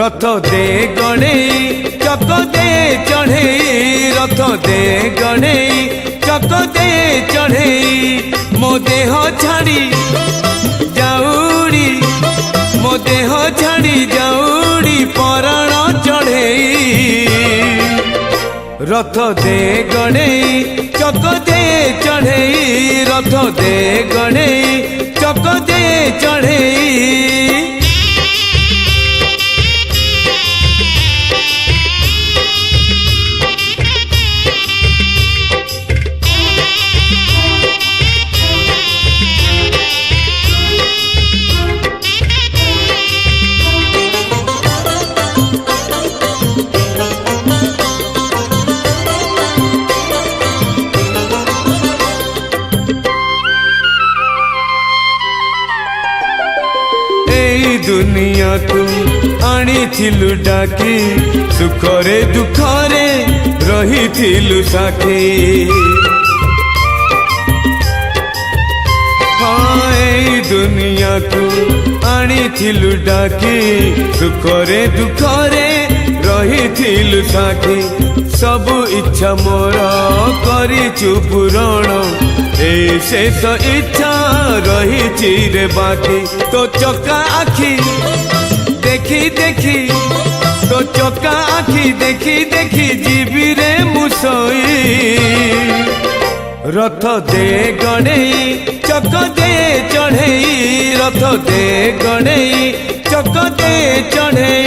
रथ दे गणे चक दे चढ़े रथ दे गणे चक दे चढ़े मो देह छाड़ी जाऊड़ी मो देह छाड़ी जाऊड़ी पराण चढ़े रथ दे गणे चक दे चढ़े रथ दे गणे चक दे चढ़े दुनिया को आनी थिलु डाकी सुखरे दुखरे रही थिलु साखी हाँ ए दुनिया को आनी थिलु डाकी सुखरे दुखरे रही थिलु साखी सब इच्छा मोर करिछु पूरण ए शेष इच्छा रही चिरे बाकी तो चका आखी देखी देखी तो चका आखी देखी देखी जीवी रे मुसई रथ दे गणे चक दे चढ़े रथ दे गणे चक दे चढ़े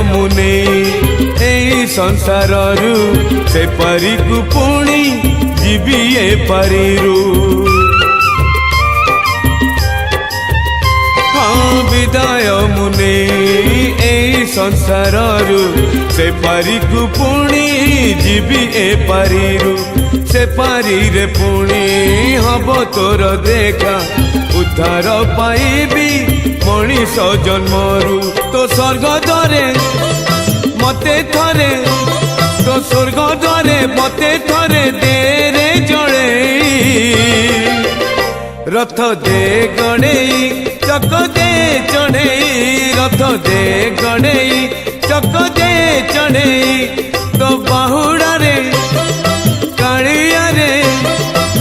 मुने ए संसार से परी को पुणी जीवी ए परीरू हाँ विदाय मुने ए संसार से परी को पुणी जीवी ए परीरू से पारी रे पुणी हब तोर देखा उद्धार पाइबी मनीष जन्मरू तो स्वर्ग द्वारे मते थरे तो स्वर्ग द्वारे मते थरे देरे जड़े रथ दे गणे चक दे चढ़े रथ दे गणे चक दे चढ़े तो बाहुड़ा रे कालिया रे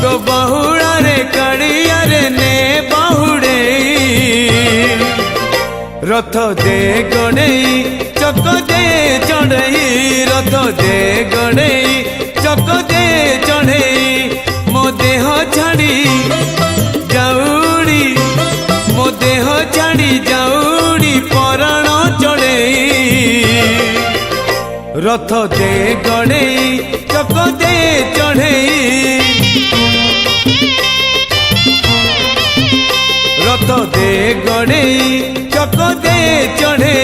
तो बाहुड़ा रे कालिया रे ने बाहुड़े रथ दे गणे चक दे चढ़े रथ दे गणे चक दे चढ़े मो देह छाड़ी जाऊड़ी मो देह छाड़ी जाऊड़ी पराण चढ़े रथ दे गणे चक दे चढ़े रथ दे गणे चक दे चढ़े।